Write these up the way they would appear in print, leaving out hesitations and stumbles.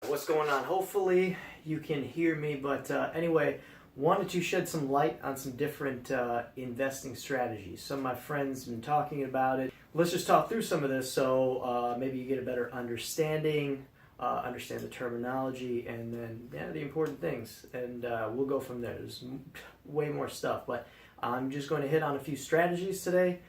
What's going on? Hopefully you can hear me, but anyway, wanted to shed some light on some different investing strategies. Some of my friends have been talking about it. Let's just talk through some of this so maybe you get a better understanding, understand the terminology, and then the important things, and we'll go from there. There's way more stuff, but I'm just going to hit on a few strategies today,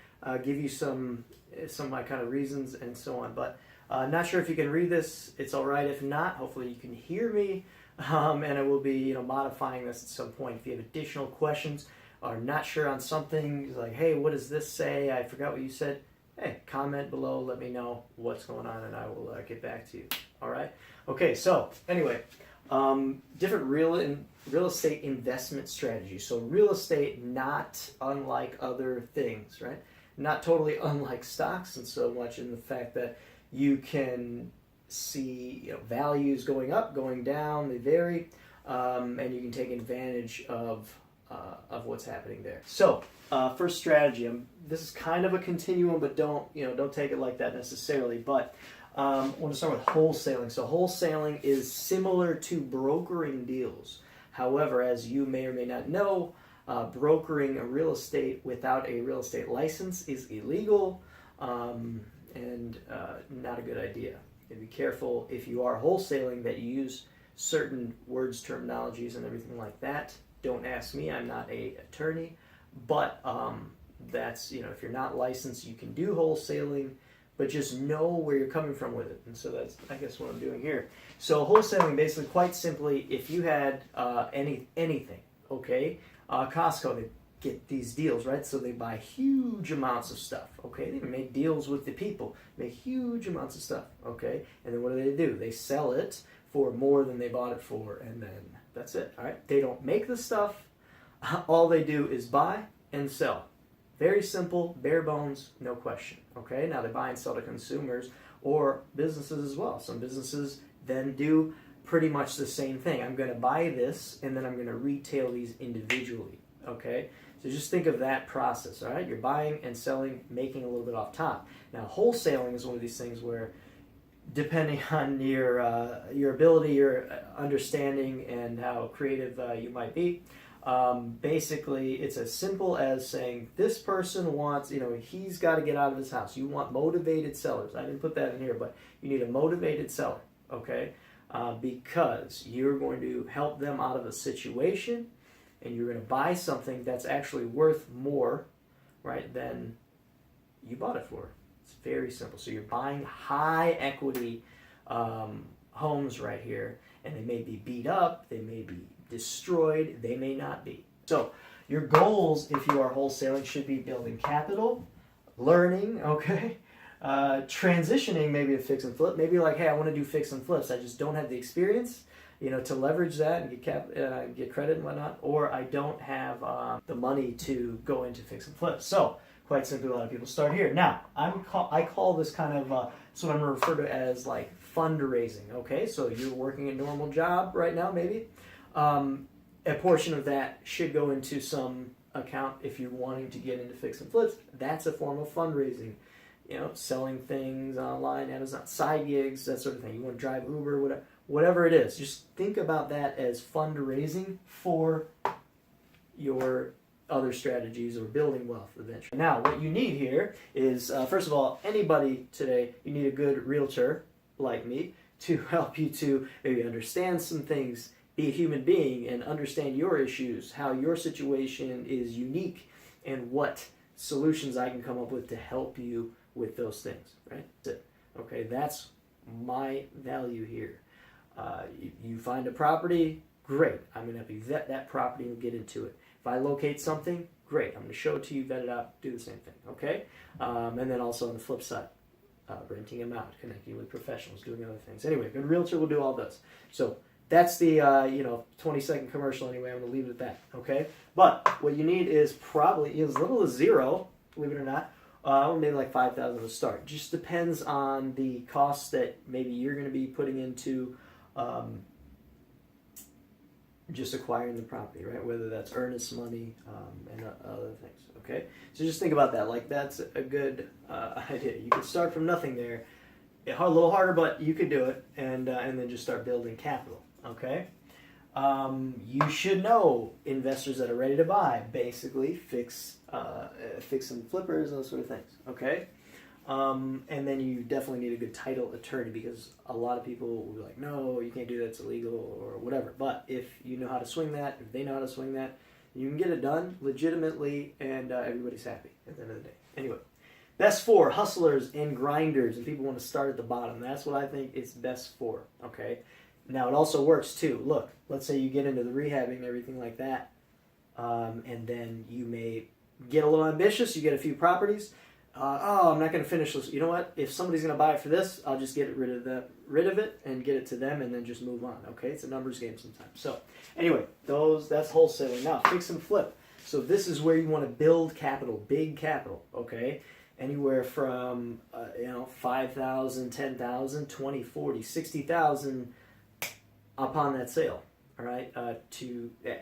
give you some of my kind of reasons and so on, but not sure if you can read this. It's all right if not. Hopefully you can hear me, and I will be modifying this at some point. If you have additional questions or not sure on something, like, hey, what does this say? I forgot what you said. Hey, comment below. Let me know what's going on, and I will get back to you. All right? Okay, so anyway, different real estate investment strategies. So real estate, not unlike other things, right? Not totally unlike stocks, and so much in the fact that you can see values going up, going down. They vary, and you can take advantage of what's happening there. So, first strategy. This is kind of a continuum, but don't take it like that necessarily. But I want to start with wholesaling. So, wholesaling is similar to brokering deals. However, as you may or may not know, brokering a real estate without a real estate license is illegal. And not a good idea. And be careful if you are wholesaling that you use certain words, terminologies, and everything like that. Don't ask me, I'm not an attorney, but that's, if you're not licensed, you can do wholesaling, but just know where you're coming from with it. And so that's, I guess, what I'm doing here. So wholesaling, basically, quite simply, if you had anything, okay, Costco, they get these deals, right? So they buy huge amounts of stuff, okay? They even make deals with the people, make huge amounts of stuff, okay? And then what do? They sell it for more than they bought it for, and then that's it, all right? They don't make the stuff. All they do is buy and sell. Very simple, bare bones, no question, okay? Now they buy and sell to consumers or businesses as well. Some businesses then do pretty much the same thing. I'm going to buy this, and then I'm going to retail these individually, okay? So just think of that process, all right? You're buying and selling, making a little bit off top. Now, wholesaling is one of these things where, depending on your ability, your understanding, and how creative you might be, basically it's as simple as saying, this person wants, he's got to get out of his house. You want motivated sellers. I didn't put that in here, but you need a motivated seller, okay? Because you're going to help them out of a situation, and you're going to buy something that's actually worth more, right, than you bought it for. It's very simple. So you're buying high equity homes right here, and they may be beat up, they may be destroyed, they may not be. So your goals, if you are wholesaling, should be building capital, learning, okay, transitioning maybe to fix and flip. Maybe like, hey, I want to do fix and flips. I just don't have the experience, to leverage that and get credit and whatnot, or I don't have the money to go into fix and flip. So, quite simply, a lot of people start here. Now, I call this kind of, so I'm going to refer to as like fundraising, okay? So you're working a normal job right now, maybe. A portion of that should go into some account if you're wanting to get into fix and flips. That's a form of fundraising. Selling things online, Amazon, side gigs, that sort of thing. You want to drive Uber, whatever it is. Just think about that as fundraising for your other strategies or building wealth eventually. Now, what you need here is, first of all, anybody today, you need a good realtor like me to help you to maybe understand some things, be a human being, and understand your issues, how your situation is unique, and what solutions I can come up with to help you with those things, right? That's it. Okay, that's my value here. You find a property, great. I'm going to help you vet that property and get into it. If I locate something, great. I'm going to show it to you, vet it out, do the same thing, okay? And then also on the flip side, renting them out, connecting with professionals, doing other things. Anyway, a good realtor will do all this. So that's the 20-second commercial anyway. I'm going to leave it at that, okay? But what you need is probably as little as zero, believe it or not, or maybe like $5,000 to start. Just depends on the costs that maybe you're going to be putting into just acquiring the property, right? Whether that's earnest money and other things, okay? So just think about that. Like, that's a good idea. You could start from nothing there, A little harder, but you could do it, and then just start building capital. Okay. You should know investors that are ready to buy, basically fix and flippers and those sort of things. Okay. And then you definitely need a good title attorney, because a lot of people will be like, no, you can't do that, it's illegal or whatever. But if you know how to swing that, if they know how to swing that, you can get it done legitimately, and everybody's happy at the end of the day. Anyway, best for hustlers and grinders, and people want to start at the bottom. That's what I think it's best for. Okay. Now it also works too. Look, let's say you get into the rehabbing and everything like that, and then you may get a little ambitious. You get a few properties. I'm not going to finish this. You know what? If somebody's going to buy it for this, I'll just get rid of it and get it to them, and then just move on. Okay, it's a numbers game sometimes. So anyway, that's wholesaling. Now fix and flip. So this is where you want to build capital, big capital. Okay, anywhere from 5,000, 10,000, 20, 40, 60,000 upon that sale. All right,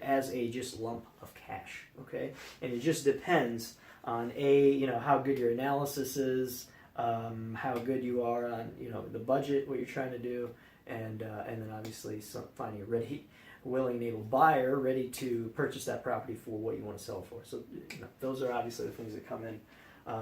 as a just lump of cash. Okay, and it just depends on how good your analysis is, how good you are on the budget, what you're trying to do, and then obviously finding a ready, willing, and able buyer ready to purchase that property for what you want to sell for. So those are obviously the things that come in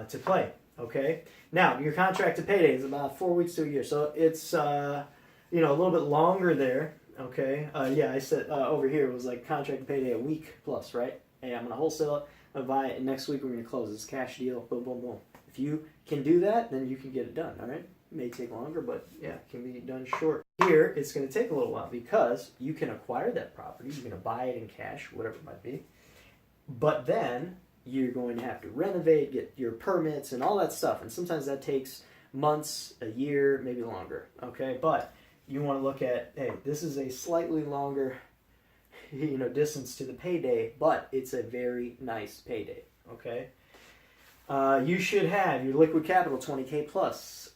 to play. Okay, now your contract to payday is about 4 weeks to a year, so it's a little bit longer there. Okay, I said over here it was like contract to payday a week plus, right? Hey, I'm gonna wholesale it. I buy it, and next week we're going to close. It's a cash deal. Boom, boom, boom. If you can do that, then you can get it done. All right? It may take longer, but yeah, it can be done short. Here, it's going to take a little while, because you can acquire that property. You're going to buy it in cash, whatever it might be. But then you're going to have to renovate, get your permits, and all that stuff. And sometimes that takes months, a year, maybe longer. Okay? But you want to look at, hey, this is a slightly longer distance to the payday, but it's a very nice payday. Okay, you should have your liquid capital 20K plus,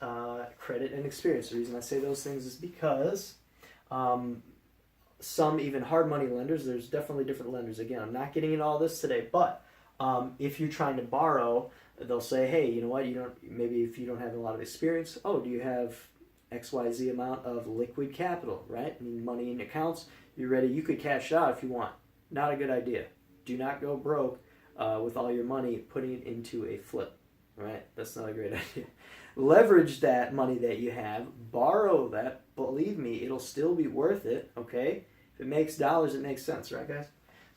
credit and experience. The reason I say those things is because some even hard money lenders, there's definitely different lenders. Again, I'm not getting into all this today, but if you're trying to borrow, they'll say, hey, you know what, maybe if you don't have a lot of experience, do you have XYZ amount of liquid capital, right? I mean, money in accounts. You're ready. You could cash out if you want. Not a good idea. Do not go broke with all your money putting it into a flip, right? That's not a great idea. Leverage that money that you have. Borrow that. Believe me, it'll still be worth it, okay? If it makes dollars, it makes sense, right, guys?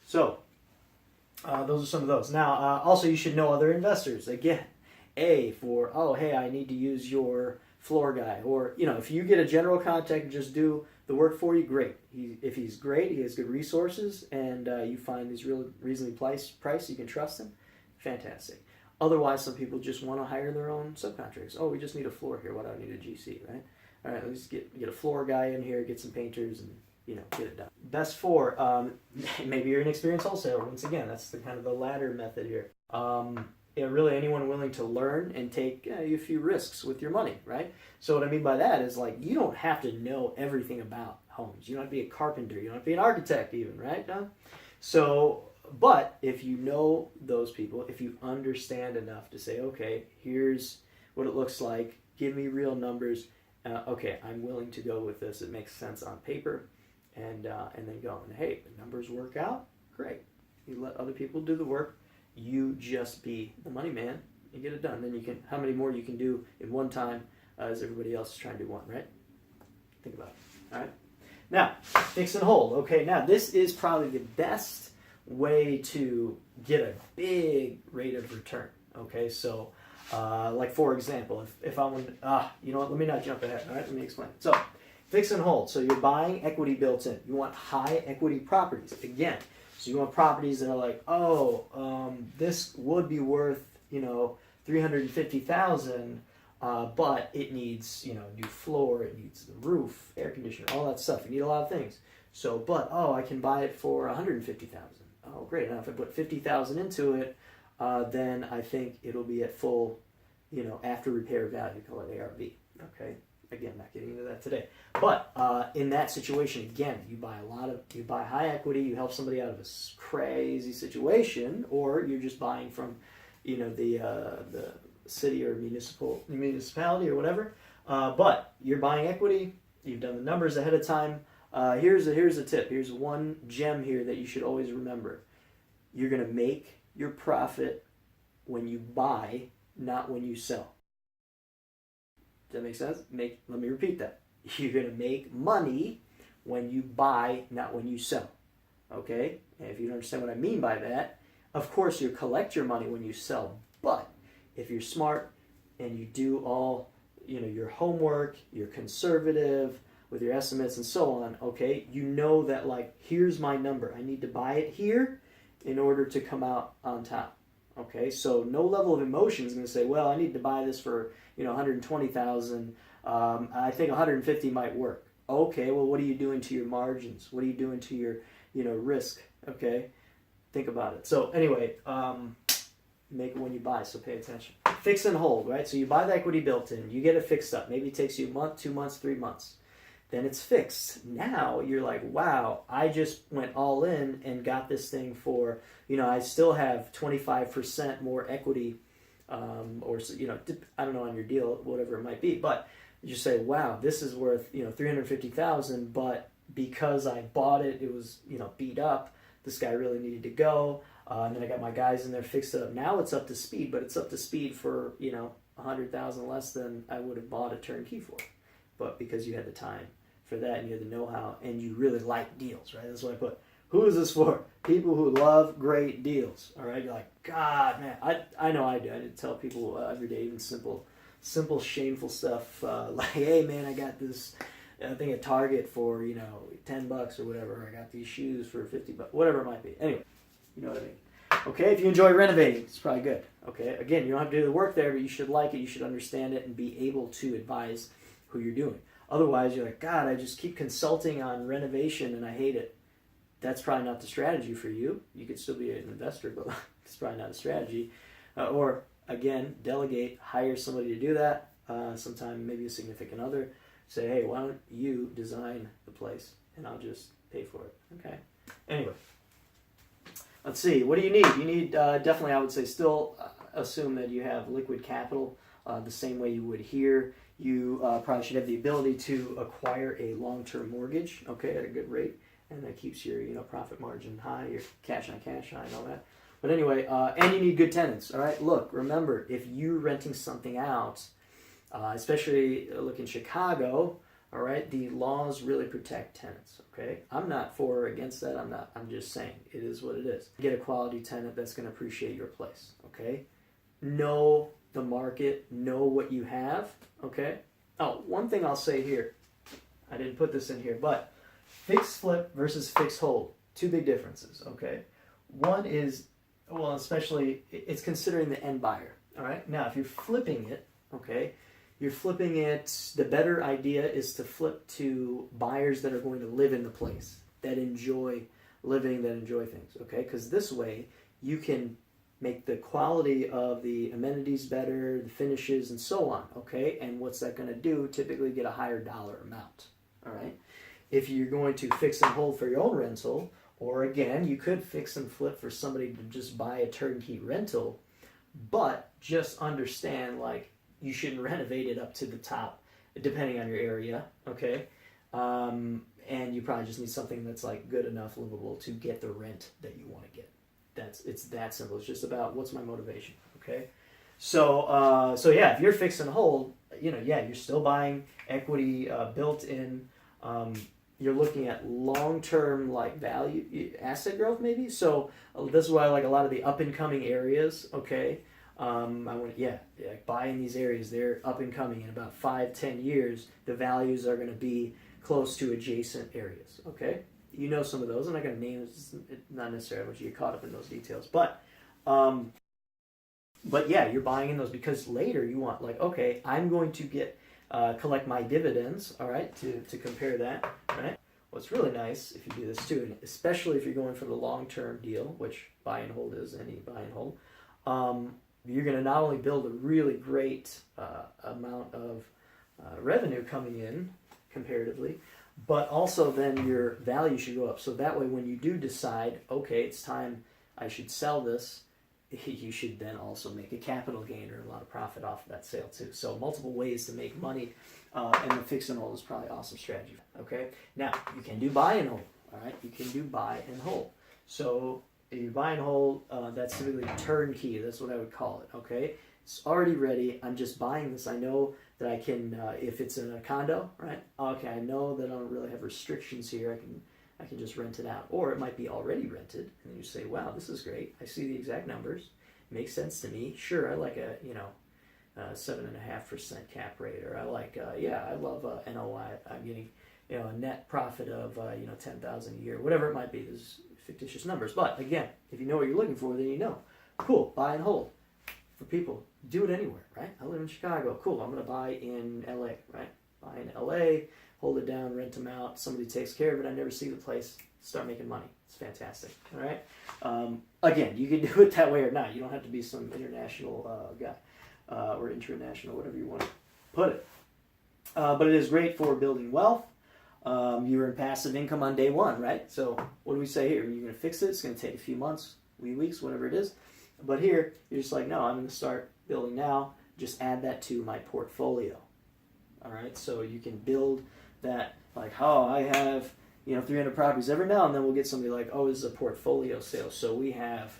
So, those are some of those. Now, also, you should know other investors. Again, hey, I need to use your floor guy. Or, if you get a general contact and just do the work for you, great. If he's great, he has good resources, and you find he's reasonably priced, you can trust him, fantastic. Otherwise, some people just want to hire their own subcontractors. We just need a floor here. Why do I need a GC, right? All right, let's get a floor guy in here, get some painters, and get it done. Best for, maybe you're an experienced wholesaler. Once again, that's the kind of the ladder method here. Really anyone willing to learn and take a few risks with your money, right? So what I mean by that is, like, you don't have to know everything about homes. You don't have to be a carpenter. You don't have to be an architect even, right, Don? So, but if you know those people, if you understand enough to say, okay, here's what it looks like, give me real numbers, okay, I'm willing to go with this. It makes sense on paper, and then go. And hey, the numbers work out, great. You let other people do the work. You just be the money man and get it done. Then you can, how many more you can do in one time as everybody else is trying to do one, right? Think about it. All right. Now, fix and hold. Okay, now this is probably the best way to get a big rate of return. Okay, so like for example, if I want, you know what, let me not jump ahead. All right, let me explain. So, fix and hold. So you're buying equity built in. You want high equity properties. Again, so you want properties that are like, this would be worth, $350,000, but it needs, new floor, it needs the roof, air conditioner, all that stuff. You need a lot of things. So, but I can buy it for $150,000. Oh, great! Now if I put $50,000 into it, then I think it'll be at full, after repair value. Call it ARV. Okay. Again, not getting into that today. But in that situation, again, you buy high equity, you help somebody out of a crazy situation, or you're just buying from, the city or municipality or whatever. But you're buying equity. You've done the numbers ahead of time. Here's a tip. Here's one gem here that you should always remember. You're going to make your profit when you buy, not when you sell. Does that make sense? Let me repeat that. You're going to make money when you buy, not when you sell. Okay? And if you don't understand what I mean by that, of course you collect your money when you sell. But if you're smart and you do all, your homework, you're conservative with your estimates and so on, okay, you know that like, here's my number. I need to buy it here in order to come out on top. Okay, so no level of emotion is going to say, well, I need to buy this for 120,000. I think 150 might work. Okay, well, what are you doing to your margins? What are you doing to your risk? Okay, think about it. So anyway, make it when you buy. So pay attention. Fix and hold, right? So you buy the equity built in. You get it fixed up. Maybe it takes you a month, 2 months, 3 months. Then it's fixed. Now you're like, wow, I just went all in and got this thing for, I still have 25% more equity, or, I don't know on your deal, whatever it might be. But you say, wow, this is worth, 350,000, but because I bought it, it was, beat up. This guy really needed to go. And then I got my guys in there, fixed it up. Now it's up to speed, but it's up to speed for, 100,000 less than I would have bought a turnkey for. But because you had the time for that and you had the know-how and you really like deals, right? That's what I put. Who is this for? People who love great deals, all right? You're like, God, man, I know I do. I tell people every day, even simple, shameful stuff like, hey, man, I got this, I think, a Target for, $10 or whatever. I got these shoes for $50, whatever it might be. Anyway, you know what I mean. Okay, if you enjoy renovating, it's probably good. Okay, again, you don't have to do the work there, but you should like it, you should understand it, and be able to advise who you're doing. Otherwise, you're like, God, I just keep consulting on renovation and I hate it. That's probably not the strategy for you. You could still be an investor, but it's probably not a strategy. Or, again, delegate, hire somebody to do that, sometime maybe a significant other. Say, hey, why don't you design the place and I'll just pay for it. Okay. Anyway, let's see. What do you need? You need, definitely, I would say, still assume that you have liquid capital the same way you would here. You probably should have the ability to acquire a long-term mortgage, okay, at a good rate, and that keeps your profit margin high, your cash on cash high, and all that. But anyway, and you need good tenants. All right, look, remember, if you're renting something out, especially look in Chicago, all right, the laws really protect tenants. Okay, I'm not for or against that. I'm just saying it is what it is. Get a quality tenant that's going to appreciate your place. Okay, know the market, know what you have. Okay. Oh, one thing I'll say here, I didn't put this in here, but fix flip versus fix hold, two big differences. Okay, one is, well, especially it's considering the end buyer. All right. Now, if you're flipping it, okay, you're flipping it. The better idea is to flip to buyers that are going to live in the place, that enjoy living, that enjoy things. Okay, because this way you can make the quality of the amenities better, the finishes, and so on, okay? And what's that going to do? Typically get a higher dollar amount, all right? If you're going to fix and hold for your own rental, or again, you could fix and flip for somebody to just buy a turnkey rental, but just understand, like, you shouldn't renovate it up to the top, depending on your area, okay? And you probably just need something that's, like, good enough, livable, to get the rent that you want to get. It's that simple. It's just about what's my motivation. Okay, so yeah, if you're fix and hold, you're still buying equity built in. You're looking at long-term like value asset growth maybe. So this is why I like a lot of the up and coming areas. Okay, buy in these areas. They're up and coming in about 5-10 years. The values are going to be close to adjacent areas. Okay. You know some of those. I'm not going to name it, not necessarily once you get caught up in those details. But yeah, you're buying in those because later you want, like, okay, I'm going to get collect my dividends, all right, to compare that, right? What's really nice if you do this too, and especially if you're going for the long-term deal, which buy and hold is, any buy and hold, you're going to not only build a really great amount of revenue coming in comparatively, but also then your value should go up. So that way when you do decide, okay, it's time I should sell this, you should then also make a capital gain or a lot of profit off of that sale too. So multiple ways to make money, and the fix and hold is probably an awesome strategy. Okay, now you can do buy and hold. All right, you can do buy and hold. So if you buy and hold, that's typically turnkey. That's what I would call it. Okay, it's already ready. I'm just buying this. I know that I can, if it's in a condo, right? Okay, I know that I don't really have restrictions here. I can just rent it out, or it might be already rented, and you say, "Wow, this is great. I see the exact numbers. It makes sense to me. Sure, I like a 7.5% cap rate, or I like I love NOI. I'm getting a net profit of 10,000 a year, whatever it might be. There's fictitious numbers, but again, if you know what you're looking for, then you know. Cool, buy and hold. For people, do it anywhere, right? I live in Chicago. Cool, I'm gonna buy in LA, right? Buy in LA, hold it down, rent them out. Somebody takes care of it. I never see the place. Start making money. It's fantastic. All right. Again, you can do it that way or not. You don't have to be some international guy or international, whatever you want to put it. But it is great for building wealth. You earn passive income on day one, right? So what do we say here? You're going to fix it. It's going to take a few months, weeks, whatever it is. But here, you're just like, no, I'm going to start building now. Just add that to my portfolio. All right. So you can build that, like, oh, I have 300 properties. Every now and then we'll get somebody like, oh, this is a portfolio sale. So we have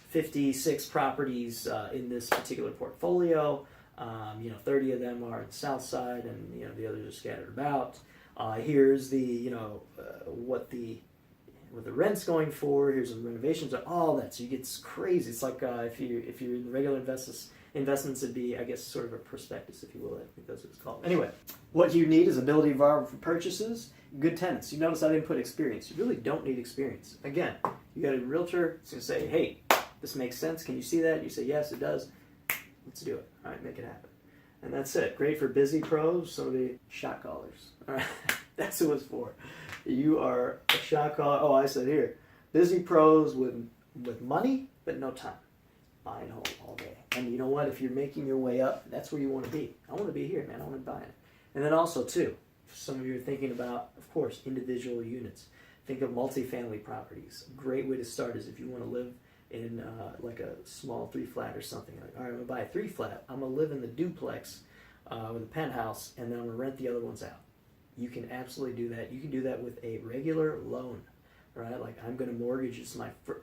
56 properties in this particular portfolio. 30 of them are on the south side, and the others are scattered about. Here's the what the rent's going for. Here's the renovations, all that. So you get crazy. It's like if you're in the regular investments, it'd be, I guess, sort of a prospectus, if you will. I think that's what it's called. Anyway, what you need is ability to borrow for purchases, good tenants. You notice I didn't put experience. You really don't need experience. Again, you got a realtor. It's going to say, hey, this makes sense. Can you see that? You say, yes, it does. Let's do it. All right, make it happen. And that's it. Great for busy pros, some of the shot callers. All right, that's who it's for. You are a shot caller. Oh, I said here, busy pros with money but no time. Buy and hold all day. And you know what? If you're making your way up, that's where you want to be. I want to be here, man. I want to buy it. And then also, too, some of you are thinking about, of course, individual units. Think of multifamily properties. A great way to start is if you want to live in like a small 3-flat or something. Like, all right, I'm going to buy a 3-flat. I'm going to live in the duplex with a penthouse, and then I'm going to rent the other ones out. You can absolutely do that. You can do that with a regular loan, right? Like, I'm going to mortgage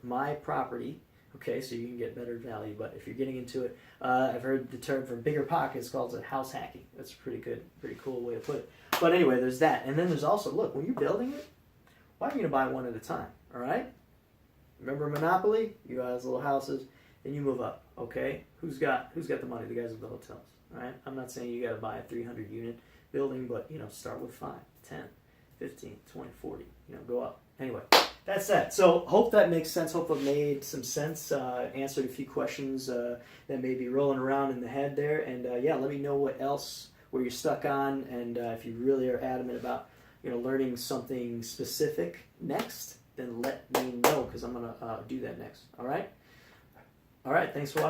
my property. Okay, so you can get better value, but if you're getting into it, I've heard the term from bigger pockets called it house hacking. That's a pretty cool way to put it. But anyway, there's that. And then there's also, look, when you're building it, why are you going to buy one at a time, all right? Remember Monopoly? You guys, little houses, and you move up, okay? Who's got the money? The guys at the hotels, all right? I'm not saying you got to buy a 300-unit building, but, start with 5, 10, 15, 20, 40, go up. Anyway, that's that. So hope that makes sense. Hope it made some sense. Answered a few questions that may be rolling around in the head there. And let me know what else, where you're stuck on, and if you really are adamant about learning something specific next, then let me know, because I'm going to do that next. All right? All right, thanks for watching.